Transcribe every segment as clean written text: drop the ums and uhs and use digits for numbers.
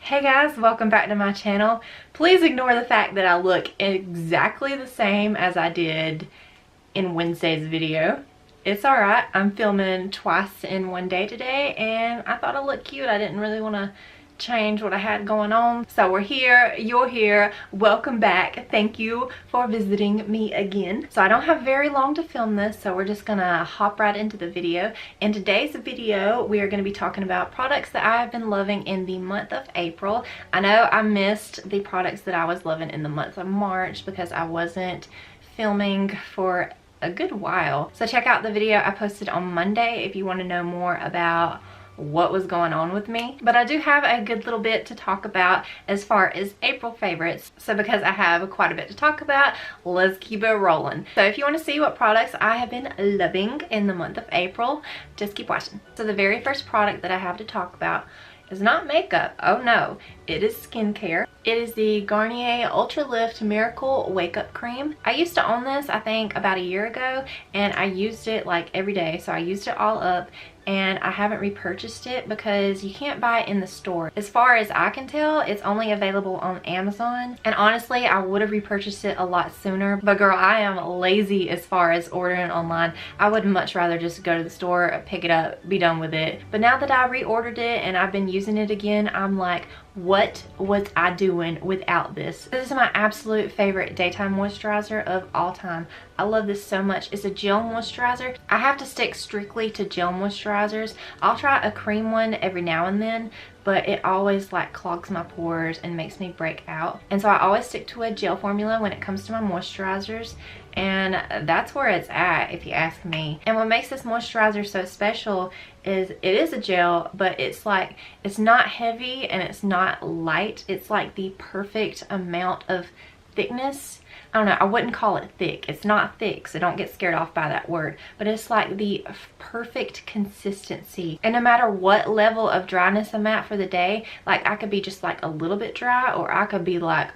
Hey guys, welcome back to my channel. Please ignore the fact that I look exactly the same as I did in Wednesday's video. It's alright, I'm filming twice in one day today and I thought I looked cute. I didn't really want to change what I had going on. So we're here, you're here, welcome back. Thank you for visiting me again. So I don't have very long to film this, so we're just gonna hop right into the video. In today's video, we are gonna be talking about products that I have been loving in the month of April. I know I missed the products that I was loving in the month of March because I wasn't filming for a good while. So check out the video I posted on Monday if you want to know more about what was going on with me. But I do have a good little bit to talk about as far as April favorites. So because I have quite a bit to talk about, let's keep it rolling. So if you want to see what products I have been loving in the month of April, just keep watching. So the very first product that I have to talk about is not makeup. Oh no, it is skincare. It is the Garnier Ultra Lift Miracle Wake Up Cream. I used to own this I think about a year ago and I used it like every day. So I used it all up and I haven't repurchased it because you can't buy it in the store. As far as I can tell, it's only available on Amazon. And honestly, I would have repurchased it a lot sooner. But girl, I am lazy as far as ordering online. I would much rather just go to the store, pick it up, be done with it. But now that I reordered it and I've been using it again, I'm like, what was I doing without this? This is my absolute favorite daytime moisturizer of all time. I love this so much. It's a gel moisturizer. I have to stick strictly to gel moisturizers. I'll try a cream one every now and then, but it always like clogs my pores and makes me break out. And so I always stick to a gel formula when it comes to my moisturizers. And that's where it's at if you ask me. And what makes this moisturizer so special is it is a gel, but it's like, it's not heavy and it's not light. It's like the perfect amount of thickness. I don't know, I wouldn't call it thick. It's not thick, so don't get scared off by that word. But it's like the perfect consistency. And no matter what level of dryness I'm at for the day, like I could be just like a little bit dry or I could be like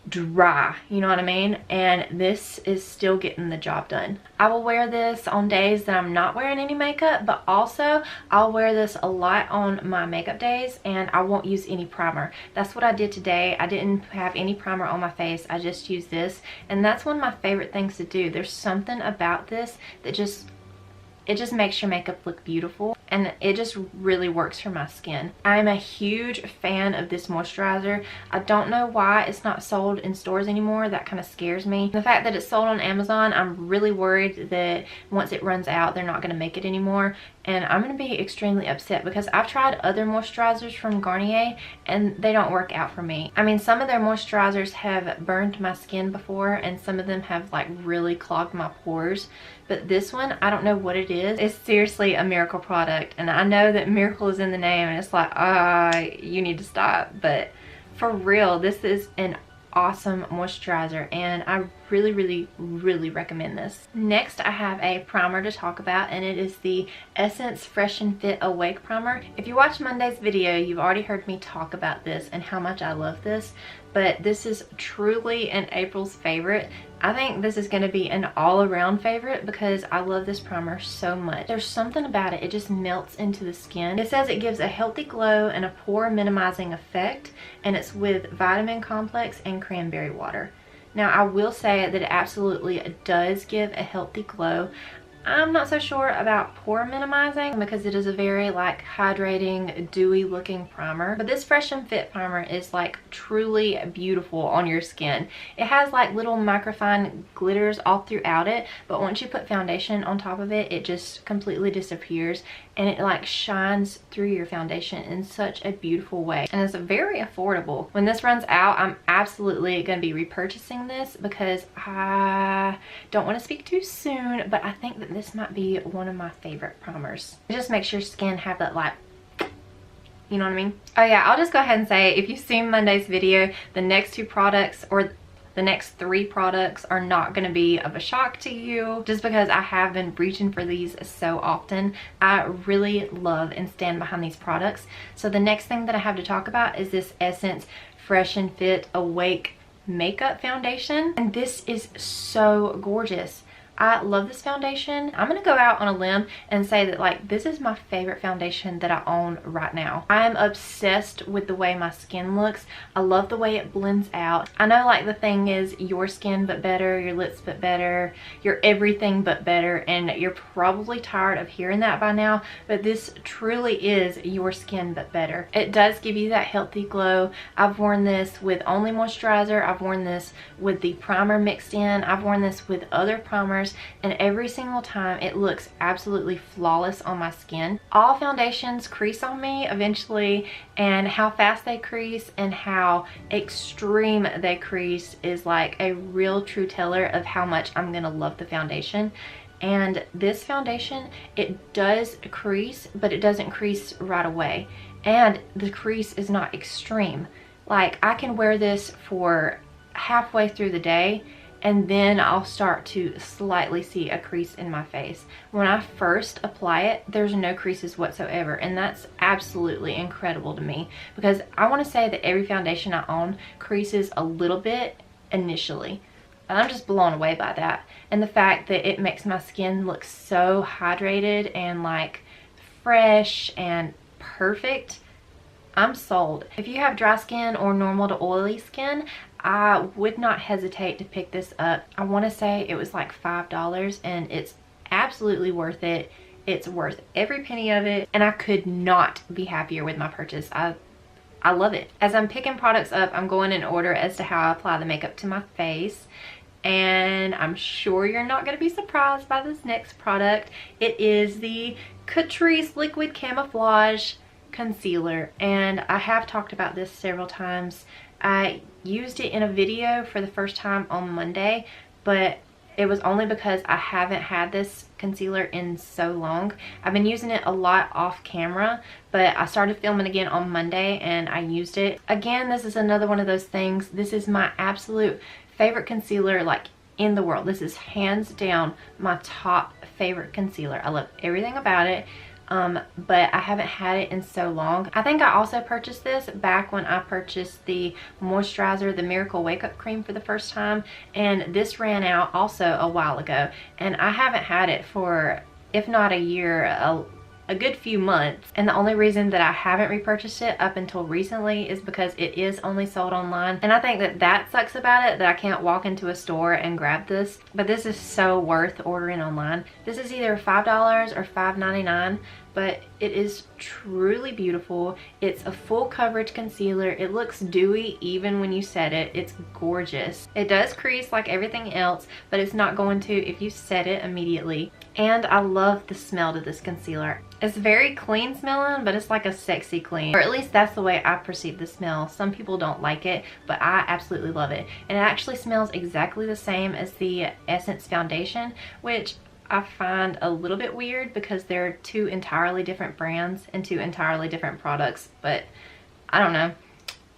dry, you know what I mean? And this is still getting the job done. I will wear this on days that I'm not wearing any makeup, but also I'll wear this a lot on my makeup days and I won't use any primer. That's what I did today. I didn't have any primer on my face. I just used this, and that's one of my favorite things to do. There's something about this that just makes your makeup look beautiful, and it just really works for my skin. I'm a huge fan of this moisturizer. I don't know why it's not sold in stores anymore. That kind of scares me. The fact that it's sold on Amazon, I'm really worried that once it runs out, they're not going to make it anymore. And I'm going to be extremely upset because I've tried other moisturizers from Garnier and they don't work out for me. I mean, some of their moisturizers have burned my skin before and some of them have like really clogged my pores. But this one, I don't know what it is. It's seriously a miracle product. And I know that miracle is in the name and it's like, you need to stop. But for real, this is an awesome moisturizer and I really recommend this. Next, I have a primer to talk about, and it is the Essence Fresh and Fit Awake Primer. If you watched Monday's video, you've already heard me talk about this and how much I love this, but this is truly an April's favorite. I think this is going to be an all-around favorite because I love this primer so much. There's something about it, it just melts into the skin. It says it gives a healthy glow and a pore minimizing effect, and it's with vitamin complex and cranberry water. Now I will say that it absolutely does give a healthy glow. I'm not so sure about pore minimizing because it is a very like hydrating, dewy looking primer. But this Fresh and Fit primer is like truly beautiful on your skin. It has like little microfine glitters all throughout it, but once you put foundation on top of it, it just completely disappears and it like shines through your foundation in such a beautiful way. And it's very affordable. When this runs out, I'm absolutely going to be repurchasing this because I don't want to speak too soon, but I think that this might be one of my favorite primers. It just makes your skin have that like, you know what I mean? Oh yeah, I'll just go ahead and say, if you've seen Monday's video, the next two products or the next three products are not going to be of a shock to you just because I have been reaching for these so often. I really love and stand behind these products. So the next thing that I have to talk about is this Essence Fresh and Fit Awake Makeup Foundation, and this is so gorgeous. I love this foundation. I'm gonna go out on a limb and say that like this is my favorite foundation that I own right now. I'm obsessed with the way my skin looks. I love the way it blends out. I know like the thing is your skin but better, your lips but better, your everything but better, and you're probably tired of hearing that by now, but this truly is your skin but better. It does give you that healthy glow. I've worn this with only moisturizer. I've worn this with the primer mixed in. I've worn this with other primers, and every single time it looks absolutely flawless on my skin. All foundations crease on me eventually, and how fast they crease and how extreme they crease is like a real true teller of how much I'm gonna love the foundation. And this foundation, it does crease, but it doesn't crease right away, and the crease is not extreme. Like I can wear this for halfway through the day and then I'll start to slightly see a crease in my face. When I first apply it, there's no creases whatsoever, and that's absolutely incredible to me, because I want to say that every foundation I own creases a little bit initially. And I'm just blown away by that, and the fact that it makes my skin look so hydrated and like fresh and perfect. I'm sold. If you have dry skin or normal to oily skin, I would not hesitate to pick this up. I want to say it was like $5, and it's absolutely worth it. It's worth every penny of it, and I could not be happier with my purchase. I love it. As I'm picking products up, I'm going in order as to how I apply the makeup to my face. And I'm sure you're not going to be surprised by this next product. It is the Catrice Liquid Camouflage Concealer, and I have talked about this several times. I used it in a video for the first time on Monday, but it was only because I haven't had this concealer in so long. I've been using it a lot off camera, but I started filming again on Monday and I used it. Again, this is another one of those things. This is my absolute favorite concealer like in the world. This is hands down my top favorite concealer. I love everything about it. But I haven't had it in so long. I think I also purchased this back when I purchased the moisturizer, the Miracle Wake Up Cream, for the first time, and this ran out also a while ago, and I haven't had it for, if not a year, a good few months. And the only reason that I haven't repurchased it up until recently is because it is only sold online, and I think that that sucks about it, that I can't walk into a store and grab this. But this is so worth ordering online. This is either $5 or $5.99, but it is truly beautiful. It's a full coverage concealer. It looks dewy even when you set it. It's gorgeous. It does crease like everything else, but it's not going to if you set it immediately. And I love the smell to this concealer. It's very clean smelling, but it's like a sexy clean, or at least that's the way I perceive the smell. Some people don't like it, but I absolutely love it. And it actually smells exactly the same as the Essence foundation, which I find a little bit weird because they're two entirely different brands and two entirely different products, but I don't know.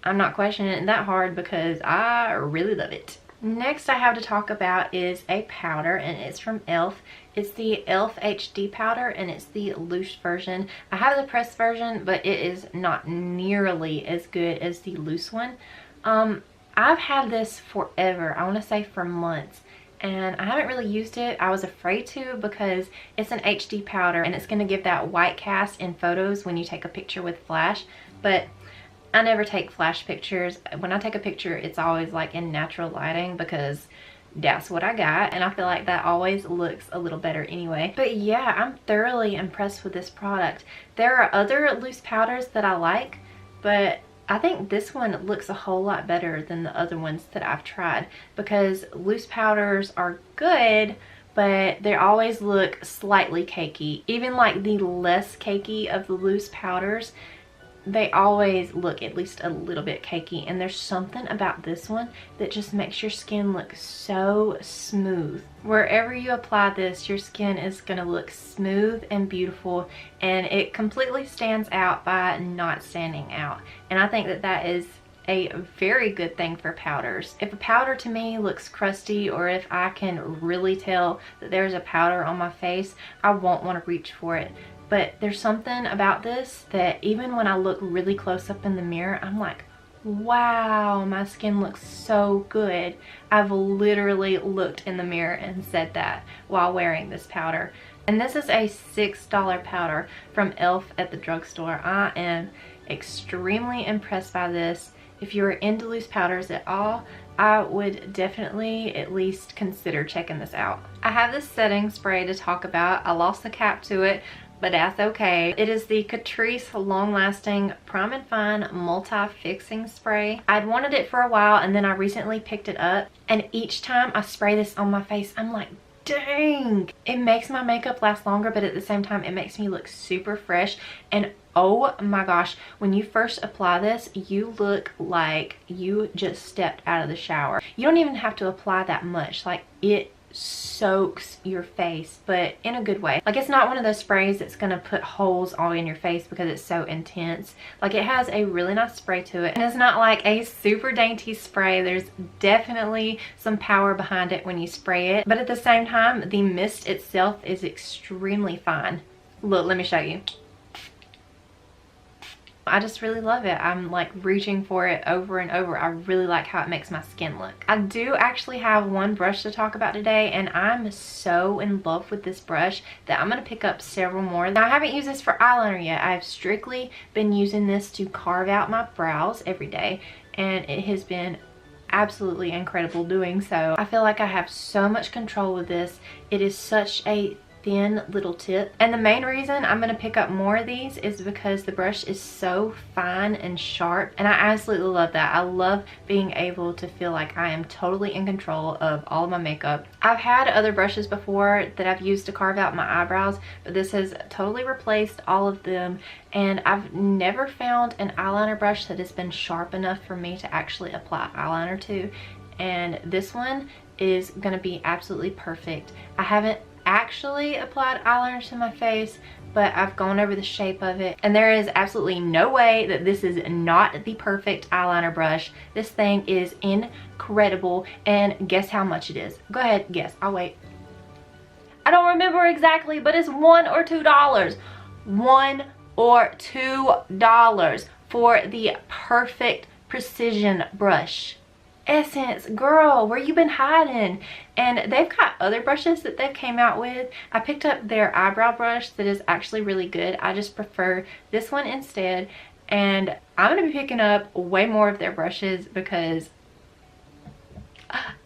I'm not questioning it that hard because I really love it. Next I have to talk about is a powder, and it's from e.l.f. It's the e.l.f. HD powder, and it's the loose version. I have the pressed version, but it is not nearly as good as the loose one. I've had this forever. I want to say for months. And I haven't really used it. I was afraid to because it's an HD powder and it's going to give that white cast in photos when you take a picture with flash. But I never take flash pictures. When I take a picture, it's always like in natural lighting because that's what I got, and I feel like that always looks a little better anyway. But yeah, I'm thoroughly impressed with this product. There are other loose powders that I like, but I think this one looks a whole lot better than the other ones that I've tried, because loose powders are good, but they always look slightly cakey. Even like the less cakey of the loose powders, they always look at least a little bit cakey, and there's something about this one that just makes your skin look so smooth. Wherever you apply this, your skin is going to look smooth and beautiful, and it completely stands out by not standing out. And I think that that is a very good thing for powders. If a powder to me looks crusty, or if I can really tell that there's a powder on my face, I won't want to reach for it. But there's something about this that even when I look really close up in the mirror, I'm like, wow, my skin looks so good. I've literally looked in the mirror and said that while wearing this powder. And this is a $6 powder from e.l.f. at the drugstore. I am extremely impressed by this. If you're into loose powders at all, I would definitely at least consider checking this out. I have this setting spray to talk about. I lost the cap to it, but that's okay. It is the Catrice Long Lasting Prime and Fine Multi-Fixing Spray. I'd wanted it for a while and then I recently picked it up, and each time I spray this on my face, I'm like, dang! It makes my makeup last longer, but at the same time, it makes me look super fresh. And oh my gosh, when you first apply this, you look like you just stepped out of the shower. You don't even have to apply that much. Like, it soaks your face, but in a good way. Like, it's not one of those sprays that's gonna put holes all in your face because it's so intense. Like, it has a really nice spray to it, and it's not like a super dainty spray. There's definitely some power behind it when you spray it, but at the same time, the mist itself is extremely fine. Look, let me show you. I just really love it. I'm like reaching for it over and over. I really like how it makes my skin look. I do actually have one brush to talk about today, and I'm so in love with this brush that I'm going to pick up several more. Now, I haven't used this for eyeliner yet. I've strictly been using this to carve out my brows every day, and it has been absolutely incredible doing so. I feel like I have so much control with this. It is such a thin little tip, and the main reason I'm going to pick up more of these is because the brush is so fine and sharp, and I absolutely love that. I love being able to feel like I am totally in control of all of my makeup. I've had other brushes before that I've used to carve out my eyebrows, but this has totally replaced all of them, and I've never found an eyeliner brush that has been sharp enough for me to actually apply eyeliner to, and this one is going to be absolutely perfect. I haven't actually applied eyeliner to my face, but I've gone over the shape of it, and there is absolutely no way that this is not the perfect eyeliner brush. This thing is incredible, and guess how much it is? Go ahead, guess. I'll wait. I don't remember exactly, but it's $1 or $2. $1 or $2 for the perfect precision brush. Essence, girl, where you been hiding? And they've got other brushes that they've came out with. I picked up their eyebrow brush that is actually really good. I just prefer this one instead, and I'm gonna be picking up way more of their brushes because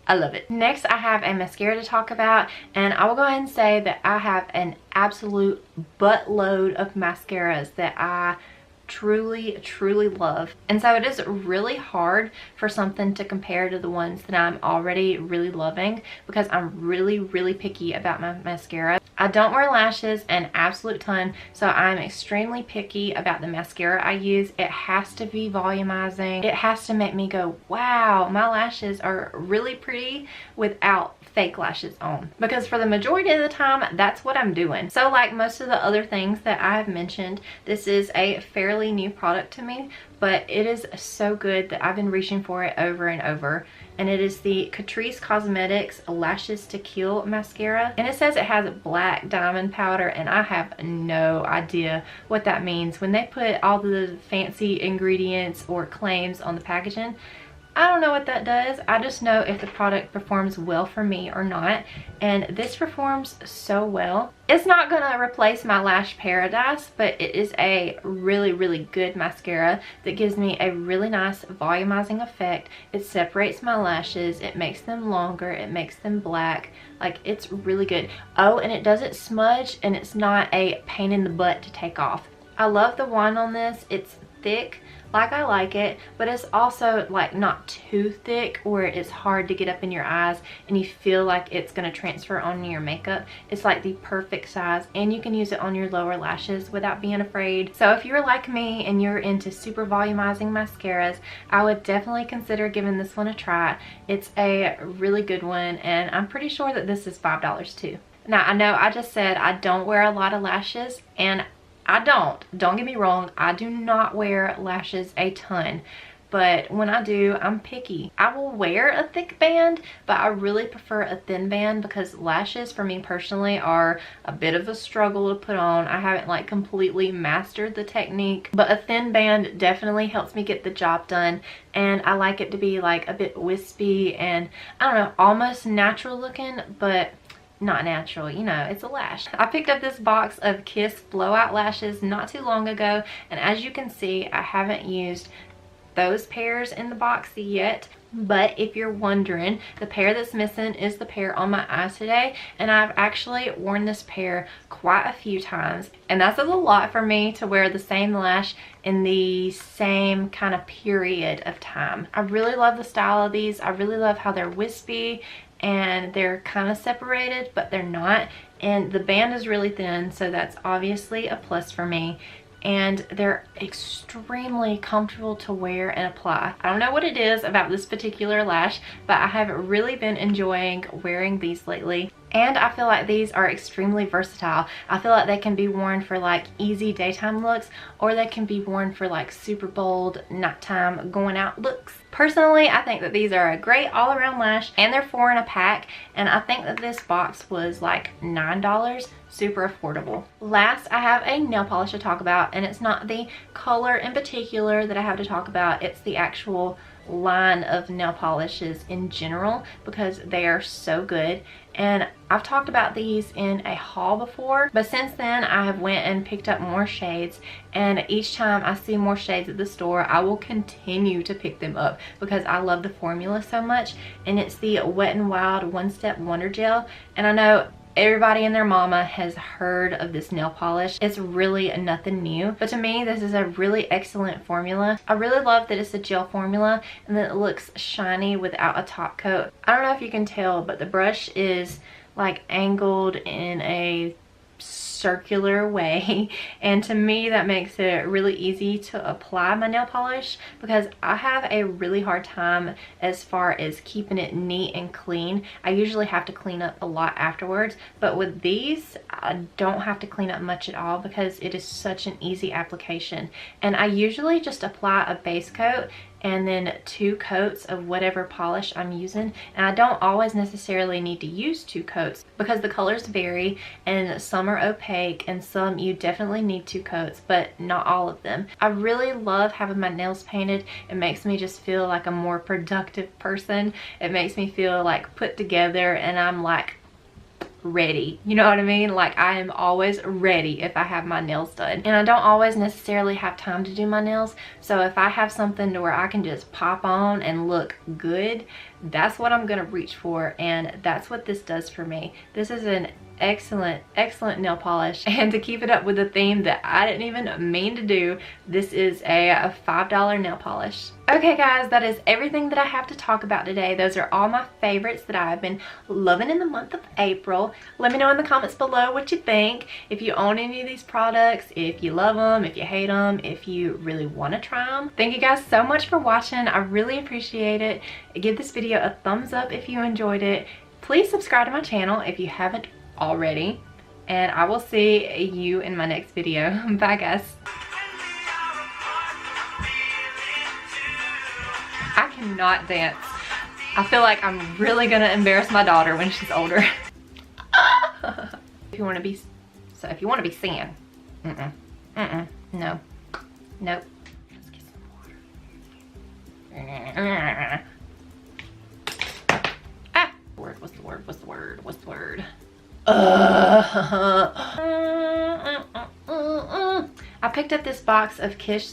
I love it. Next, I have a mascara to talk about, and I will go ahead and say that I have an absolute buttload of mascaras that I truly love, and so it is really hard for something to compare to the ones that I'm already really loving because I'm really picky about my mascara. I don't wear lashes an absolute ton, so I'm extremely picky about the mascara I use. It has to be volumizing. It has to make me go, wow, my lashes are really pretty without fake lashes on, because for the majority of the time that's what I'm doing. So like most of the other things that I have mentioned, this is a fairly new product to me, but it is so good that I've been reaching for it over and over, and it is the Catrice Cosmetics Lashes to Kill mascara, and it says it has black diamond powder, and I have no idea what that means. When they put all the fancy ingredients or claims on the packaging, I don't know what that does. I just know if the product performs well for me or not, and this performs so well. It's not gonna replace my Lash Paradise, but it is a really good mascara that gives me a really nice volumizing effect. It separates my lashes, it makes them longer, it makes them black. Like, it's really good. Oh, and it doesn't smudge, and it's not a pain in the butt to take off. I love the wand on this. It's thick like I like it, but it's also like not too thick where it's hard to get up in your eyes and you feel like it's going to transfer on your makeup. It's like the perfect size, and you can use it on your lower lashes without being afraid. So if you're like me and you're into super volumizing mascaras, I would definitely consider giving this one a try. It's a really good one, and I'm pretty sure that this is $5 too. Now, I know I just said I don't wear a lot of lashes, and don't get me wrong, I do not wear lashes a ton, but when I do, I'm picky. I will wear a thick band, but I really prefer a thin band because lashes for me personally are a bit of a struggle to put on. I haven't like completely mastered the technique, but a thin band definitely helps me get the job done, and I like it to be like a bit wispy and I don't know, almost natural looking, but not natural, you know, it's a lash. I picked up this box of Kiss Blowout lashes not too long ago, and as you can see, I haven't used those pairs in the box yet. But if you're wondering, the pair that's missing is the pair on my eyes today, and I've actually worn this pair quite a few times, and that's a lot for me to wear the same lash in the same kind of period of time. I really love the style of these. I really love how they're wispy and they're kind of separated, but they're not, and the band is really thin, so that's obviously a plus for me. And they're extremely comfortable to wear and apply. I don't know what it is about this particular lash, but I have really been enjoying wearing these lately. And I feel like these are extremely versatile. I feel like they can be worn for like easy daytime looks, or they can be worn for like super bold nighttime going out looks. Personally, I think that these are a great all-around lash, and they're 4 in a pack, and I think that this box was like $9, super affordable. Last, I have a nail polish to talk about, and it's not the color in particular that I have to talk about, it's the actual line of nail polishes in general, because they are so good. And I've talked about these in a haul before, but since then I have went and picked up more shades, and each time I see more shades at the store, I will continue to pick them up because I love the formula so much. And it's the Wet n Wild One Step Wonder Gel, and I know everybody and their mama has heard of this nail polish. It's really nothing new, but to me this is a really excellent formula. I really love that it's a gel formula and that it looks shiny without a top coat. I don't know if you can tell, but the brush is like angled in a circular way, and to me that makes it really easy to apply my nail polish, because I have a really hard time as far as keeping it neat and clean. I usually have to clean up a lot afterwards, but with these I don't have to clean up much at all because it is such an easy application. And I usually just apply a base coat and then 2 coats of whatever polish I'm using, and I don't always necessarily need to use 2 coats because the colors vary, and some are opaque and some you definitely need 2 coats, but not all of them. I really love having my nails painted. It makes me just feel like a more productive person. It makes me feel like put together, and I'm like ready, you know what I mean? Like I am always ready if I have my nails done, and I don't always necessarily have time to do my nails, so if I have something to where I can just pop on and look good, that's what I'm gonna reach for, and that's what this does for me. This is an excellent nail polish, and to keep it up with the theme that I didn't even mean to do, this is a $5 nail polish. Okay guys, that is everything that I have to talk about today. Those are all my favorites that I've been loving in the month of April. Let me know in the comments below what you think. If you own any of these products, if you love them, if you hate them, if you really want to try them. Thank you guys so much for watching. I really appreciate it. Give this video a thumbs up if you enjoyed it. Please subscribe to my channel if you haven't already, and I will see you in my next video. Bye guys. I cannot dance. I feel like I'm really gonna embarrass my daughter when she's older. If you want to be seen, no, nope. Let's get some water. Ah, what's the word? I picked up this box of Kish